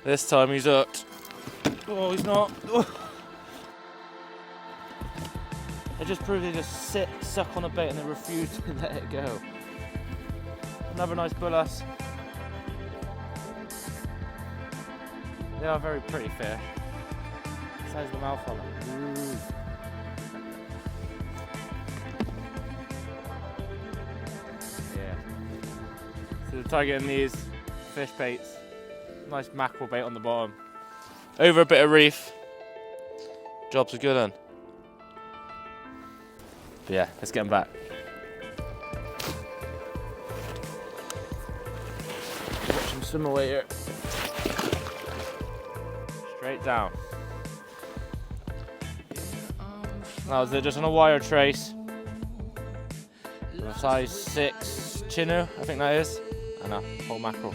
This time he's hooked. Oh, he's not. Oh. It just proves they just suck on a bait and they refuse to let it go. Another nice bullass. They are very pretty fish. Size the mouth on them. Ooh. Yeah. So we're targeting these fish baits. Nice mackerel bait on the bottom. Over a bit of reef. Job's a good one. But yeah, let's get them back. Watch them swim away here. Straight down. That was it, just on a wire trace. A size 6 chinu, I think that is. And a whole mackerel.